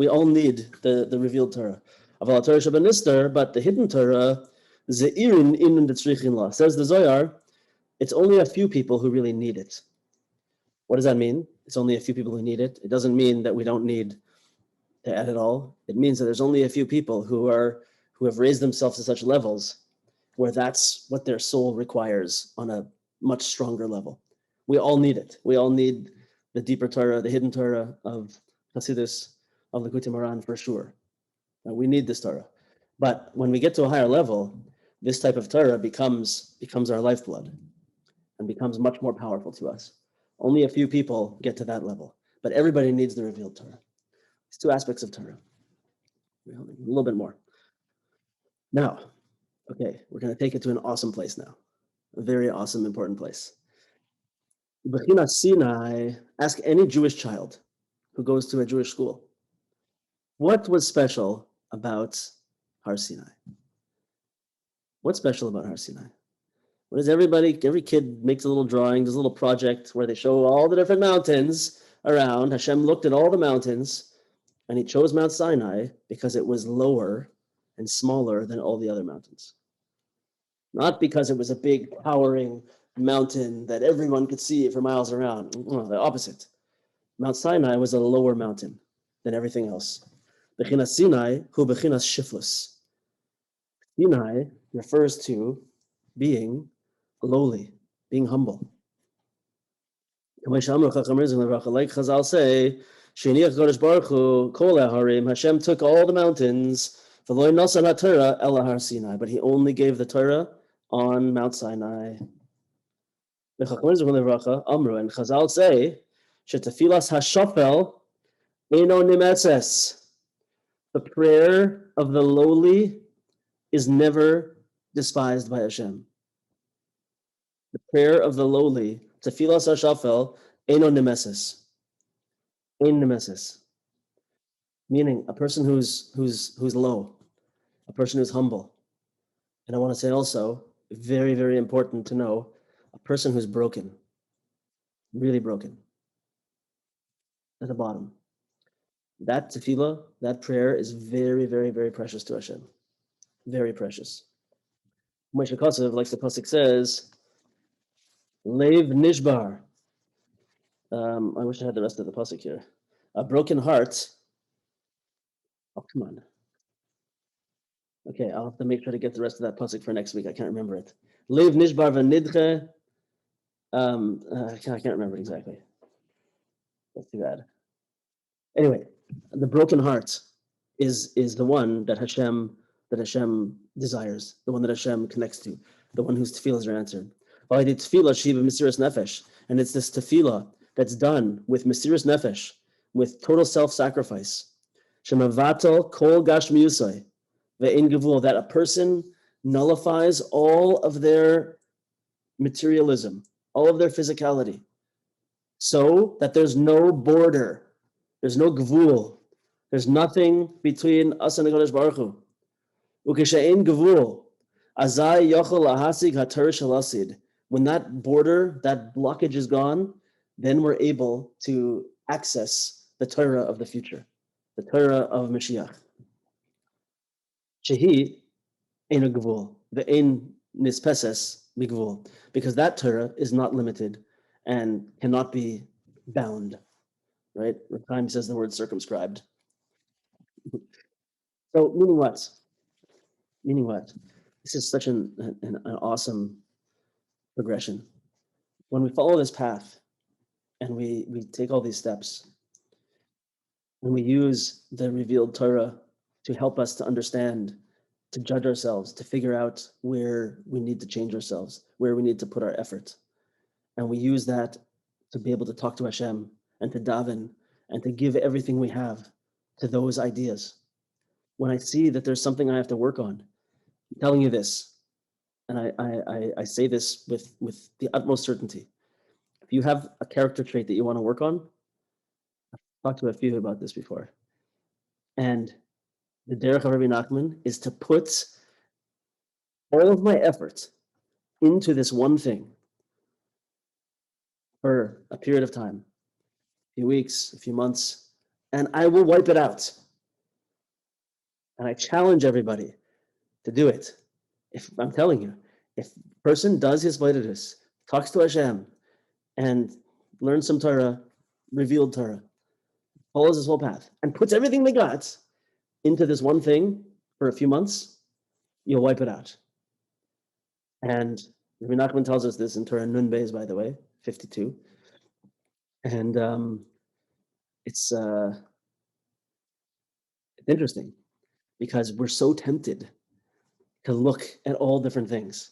all need the revealed Torah. But the hidden Torah, says the Zohar, it's only a few people who really need it. What does that mean? It's only a few people who need it. It doesn't mean that we don't need to add it all. It means that there's only a few people who have raised themselves to such levels where that's what their soul requires on a much stronger level. We all need it. We all need the deeper Torah, the hidden Torah of Hasidus, of Likutei Moharan for sure. We need this Torah. But when we get to a higher level, this type of Torah becomes our lifeblood and becomes much more powerful to us. Only a few people get to that level, but everybody needs the revealed Torah. It's two aspects of Torah. A little bit more. Now, okay, we're going to take it to an awesome place now. A very awesome, important place. Bechinas Sinai, ask any Jewish child who goes to a Jewish school, what was special about Har Sinai? What's special about Har Sinai? What is every kid makes a little drawing, does a little project where they show all the different mountains around. Hashem looked at all the mountains And he chose Mount Sinai because it was lower and smaller than all the other mountains. Not because it was a big, towering mountain that everyone could see for miles around. No, the opposite. Mount Sinai was a lower mountain than everything else. Bechinas Sinai, hu bechinas shiflus. Sinai refers to being lowly, being humble. Like Chazal say, Hashem took all the mountains, but he only gave the Torah on Mount Sinai. And Chazal say, Shetafilas hashofel eno nimetzes. The prayer of the lowly is never despised by Hashem. The prayer of the lowly, Tefilas hashofel eno nimetzes. Ein nemesis. Meaning a person who's low, a person who's humble. And I want to say also, very, very important to know, a person who's broken, really broken, at the bottom. That tefillah, that prayer is very, very, very precious to Hashem. Very precious. Moshe Kosev, like the pasuk says, Leiv Nishbar. I wish I had the rest of the pasuk here. A broken heart. Oh, come on. Okay, I'll have to make sure to get the rest of that pasuk for next week. I can't remember it. Leiv Nishbar v'nidche. I can't remember exactly. That's too bad. Anyway, the broken heart is the one that Hashem desires, the one that Hashem connects to, the one whose tefillahs are answered. And it's this tefillah that's done with mesiras nefesh, with total self-sacrifice. Shemavatal kol gashmiyusai ve'in gevul, that a person nullifies all of their materialism, all of their physicality, so that there's no border, there's no gvul, there's nothing between us and the Kodesh Baruch Hu. Ukeshe'in gvul, azai yochel lahasig haTorah shalasid. When that border, that blockage is gone, then we're able to access the Torah of the future, the Torah of Mashiach. Shehi ein gvul, ve'ein nispeses migvul, because that Torah is not limited and cannot be bound, right? Time says the word circumscribed. So meaning what? Meaning what? This is such an awesome progression. When we follow this path and we take all these steps and we use the revealed Torah to help us to understand, to judge ourselves, to figure out where we need to change ourselves, where we need to put our effort. And we use that to be able to talk to Hashem and to daven and to give everything we have to those ideas. When I see that there's something I have to work on, I'm telling you this, and I say this with the utmost certainty. If you have a character trait that you want to work on, I've talked to a few about this before. And the derech of Rabbi Nachman is to put all of my effort into this one thing for a period of time, a few weeks, a few months, and I will wipe it out. And I challenge everybody to do it. If I'm telling you, if a person does hisbodedus, talks to Hashem, and learns some Torah, revealed Torah, follows this whole path, and puts everything they got into this one thing for a few months, you'll wipe it out. And Rabbi Nachman tells us this in Torah Nun Beis, by the way, 52. And it's interesting because we're so tempted to look at all different things.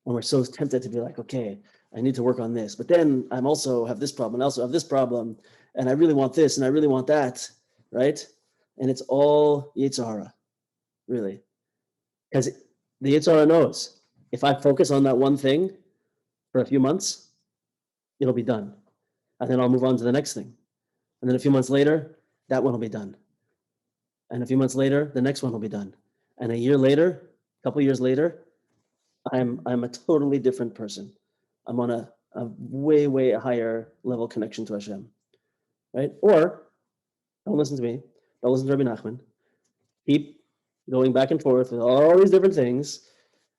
And we're so tempted to be like, okay, I need to work on this, but then I'm also have this problem, and also have this problem, and I really want this, and I really want that, right? And it's all Yetzer Hara, really. Because the Yetzer Hara knows, if I focus on that one thing for a few months, it'll be done. And then I'll move on to the next thing. And then a few months later, that one will be done. And a few months later, the next one will be done. And a year later, a couple years later, I'm a totally different person. I'm on a way, way higher level connection to Hashem, right? Or, don't listen to me, Don't listen to Rabbi Nachman. Keep going back and forth with all these different things.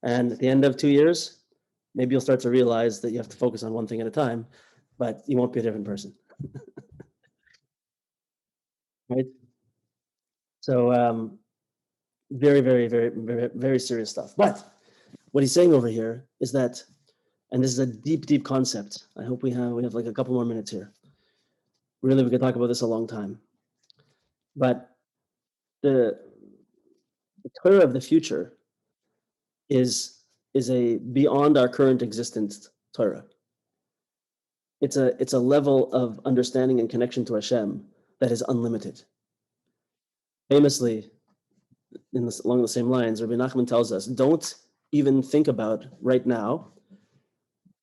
And at the end of 2 years, maybe you'll start to realize that you have to focus on one thing at a time, but you won't be a different person. Right? So very, very, very, very, very serious stuff. But what he's saying over here is that, and this is a deep, deep concept. I hope we have like a couple more minutes here. Really, we could talk about this a long time. But the Torah of the future is a beyond our current existence Torah. It's a level of understanding and connection to Hashem that is unlimited. Famously, along the same lines, Rabbi Nachman tells us, don't even think about right now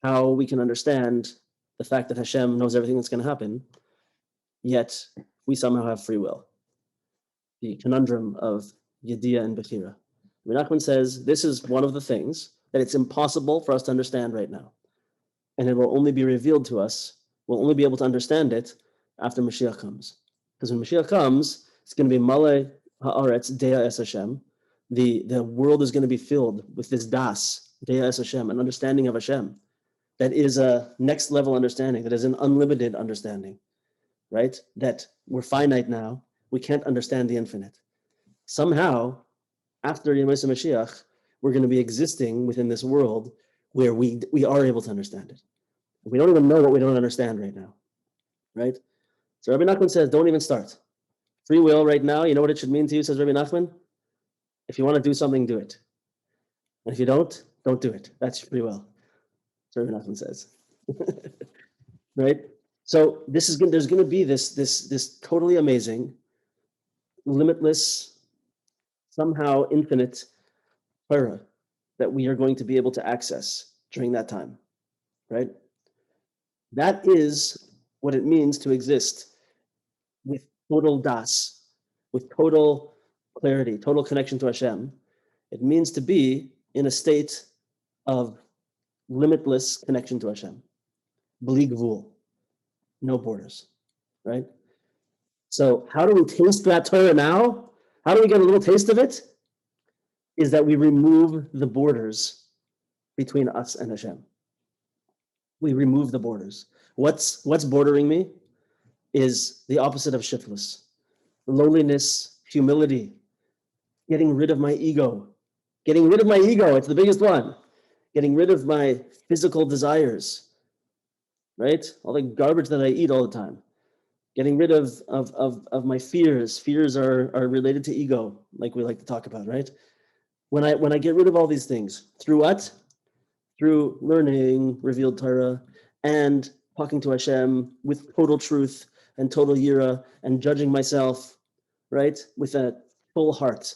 how we can understand the fact that Hashem knows everything that's going to happen, yet we somehow have free will. The conundrum of Yediyah and Bechira. Rabbi Nachman says this is one of the things that it's impossible for us to understand right now. And it will only be revealed to us, we'll only be able to understand it after Mashiach comes. Because when Mashiach comes, it's going to be Malay Haaretz Dea Es Hashem. The world is going to be filled with this Das, Dea Es Hashem, an understanding of Hashem. That is a next level understanding, that is an unlimited understanding, right? That we're finite now, we can't understand the infinite. Somehow, after Yemei Mashiach, we're going to be existing within this world where we are able to understand it. We don't even know what we don't understand right now, right? So Rabbi Nachman says, don't even start. Free will right now, you know what it should mean to you, says Rabbi Nachman? If you want to do something, do it. And if you don't do it. That's free will. So Rabbi Nachman says, right? So there's going to be this totally amazing, limitless, somehow infinite Torah that we are going to be able to access during that time, right? That is what it means to exist with total das, with total clarity, total connection to Hashem. It means to be in a state of limitless connection to Hashem. Bli gvul, no borders, right? So how do we taste that Torah now? How do we get a little taste of it? Is that we remove the borders between us and Hashem. We remove the borders. What's bordering me is the opposite of shiftless. Lowliness, humility, getting rid of my ego. Getting rid of my ego, it's the biggest one. Getting rid of my physical desires, right? All the garbage that I eat all the time. Getting rid of my fears. Fears are related to ego, like we like to talk about, right? When I get rid of all these things, through what? Through learning revealed Torah and talking to Hashem with total truth and total yira and judging myself, right? With a full heart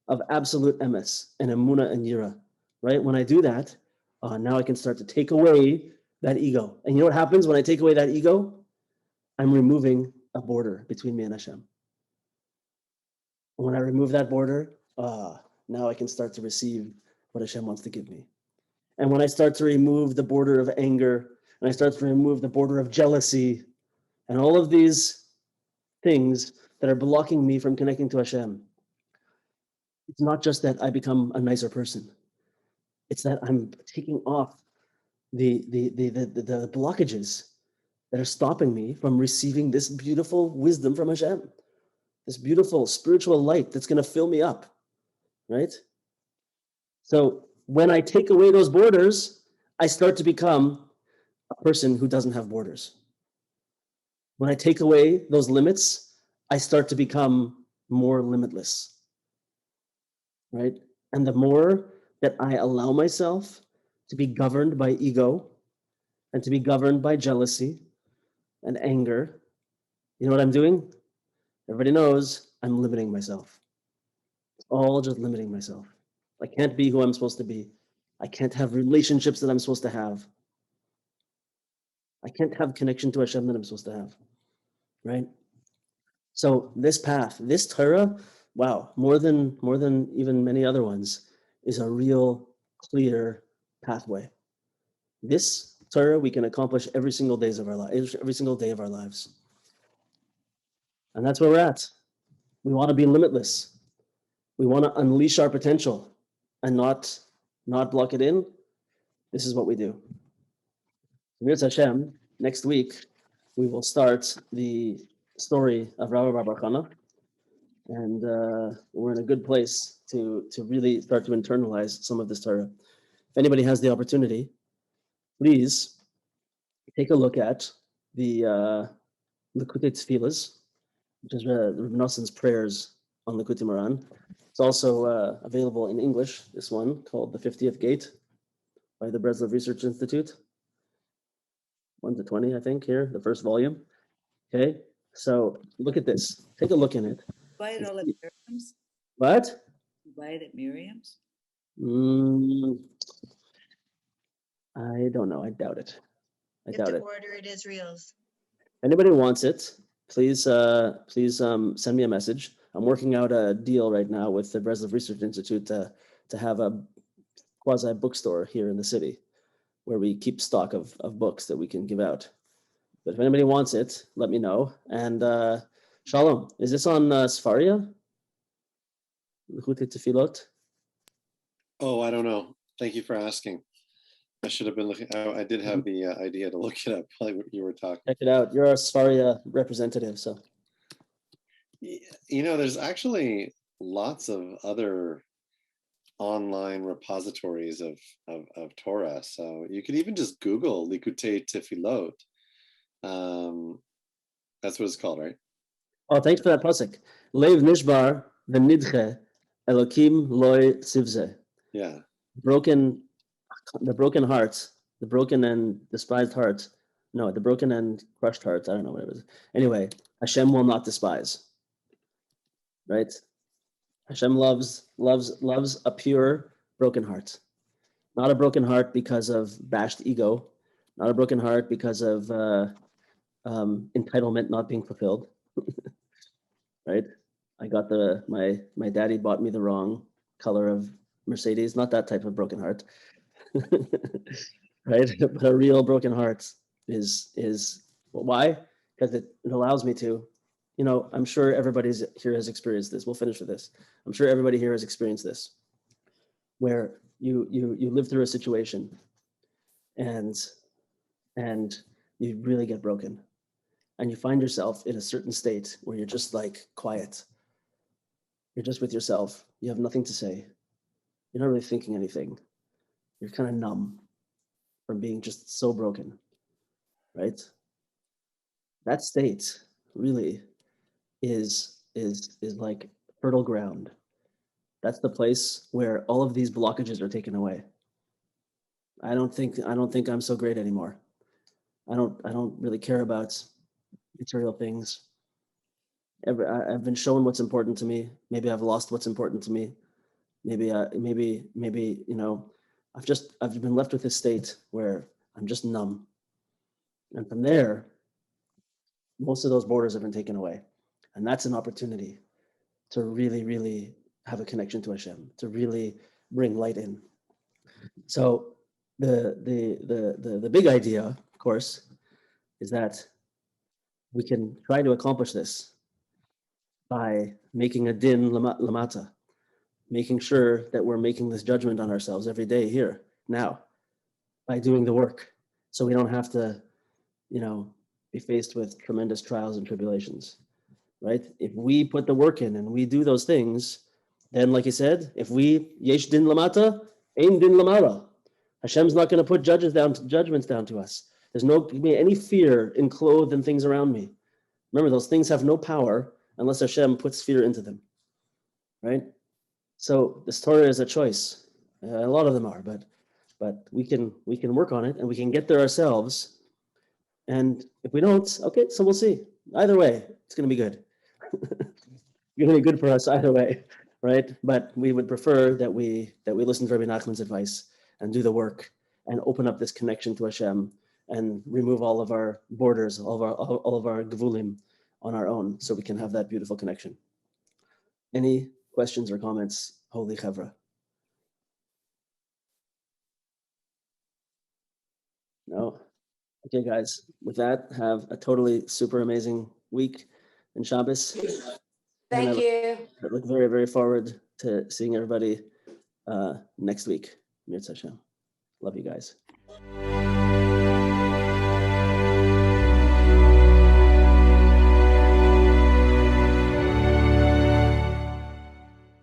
of absolute emes and emuna and yira, right? When I do that, now I can start to take away that ego. And you know what happens when I take away that ego? I'm removing a border between me and Hashem. When I remove that border, now I can start to receive what Hashem wants to give me. And when I start to remove the border of anger, and I start to remove the border of jealousy, and all of these things that are blocking me from connecting to Hashem, it's not just that I become a nicer person. It's that I'm taking off the blockages that are stopping me from receiving this beautiful wisdom from Hashem, this beautiful spiritual light that's going to fill me up, right? So when I take away those borders, I start to become a person who doesn't have borders. When I take away those limits, I start to become more limitless, right? And the more that I allow myself to be governed by ego and to be governed by jealousy and anger, you know what I'm doing? Everybody knows I'm limiting myself. It's all just limiting myself. I can't be who I'm supposed to be. I can't have relationships that I'm supposed to have. I can't have connection to Hashem that I'm supposed to have, right? So this path, this Torah, wow, more than even many other ones, is a real clear pathway. This Torah we can accomplish every single day of our lives, every single day of our lives, and that's where we're at. We want to be limitless. We want to unleash our potential and not block it in. This is what we do. Mirz Hashem, next week, we will start the story of Rabbi Bar Chana, and we're in a good place to really start to internalize some of this Torah. If anybody has the opportunity, please take a look at the Likutei Tefillas, which is Reb Nosson's prayers on Likutei Moharan. It's also available in English, this one called The 50th Gate by the Breslov Research Institute. 1 to 20, I think, here, the first volume. Okay, so look at this. Take a look in it. Buy it all at Miriam's? What? Buy it at Miriam's? I don't know. I doubt it. I doubt it. Order it Israel's. Anybody wants it, please send me a message. I'm working out a deal right now with the Breslov Research Institute to have a quasi bookstore here in the city where we keep stock of books that we can give out. But if anybody wants it, let me know. And Shalom, is this on Sfaria? Likutei Tefillot? Oh, I don't know. Thank you for asking. I should have been looking. I did have the idea to look it up while you were talking. Check it out. You're a Sfaria representative, so. You know, there's actually lots of other online repositories of Torah. So you could even just Google Likutei Tefillot. That's what it's called, right? Oh, thanks for that pasuk. Leiv nishbar v'nidche Elokim loy sivze. Yeah. The broken hearts, the broken and despised hearts. No, the broken and crushed hearts. I don't know what it was. Anyway, Hashem will not despise. Right? Hashem loves a pure broken heart. Not a broken heart because of bashed ego. Not a broken heart because of entitlement not being fulfilled. Right? I got my daddy bought me the wrong color of Mercedes. Not that type of broken heart. Right? But a real broken heart is why? Because it allows me to, I'm sure everybody here has experienced this. We'll finish with this. I'm sure everybody here has experienced this, where you live through a situation and you really get broken, and you find yourself in a certain state where you're just like quiet. You're just with yourself. You have nothing to say. You're not really thinking anything. You're kind of numb from being just so broken, right? That state really is like fertile ground. That's the place where all of these blockages are taken away. I don't think I'm so great anymore. I don't really care about material things. I've been shown what's important to me. Maybe I've lost what's important to me. Maybe I've been left with this state where I'm just numb. And from there, most of those borders have been taken away. And that's an opportunity to really, really have a connection to Hashem, to really bring light in. So the big idea, of course, is that we can try to accomplish this by making a din lamata, making sure that we're making this judgment on ourselves every day here, now, by doing the work. So we don't have to, be faced with tremendous trials and tribulations, right? If we put the work in and we do those things, then like you said, if we yesh din lamata, ein din lamala. Hashem's not going to put judgments down to us. There's no any fear enclosed in things around me. Remember, those things have no power unless Hashem puts fear into them, right? So this Torah is a choice. A lot of them are, but we can work on it and we can get there ourselves. And if we don't, okay, so we'll see. Either way, it's going to be good. It's going to be good for us either way, right? But we would prefer that we listen to Rabbi Nachman's advice and do the work and open up this connection to Hashem and remove all of our borders, all of our gevulim on our own, so we can have that beautiful connection. Any questions or comments, Holy Chevra? No? Okay, guys. With that, have a totally super amazing week and Shabbos. And I Thank you. look very, very forward to seeing everybody next week. Mir Hashem. Love you guys.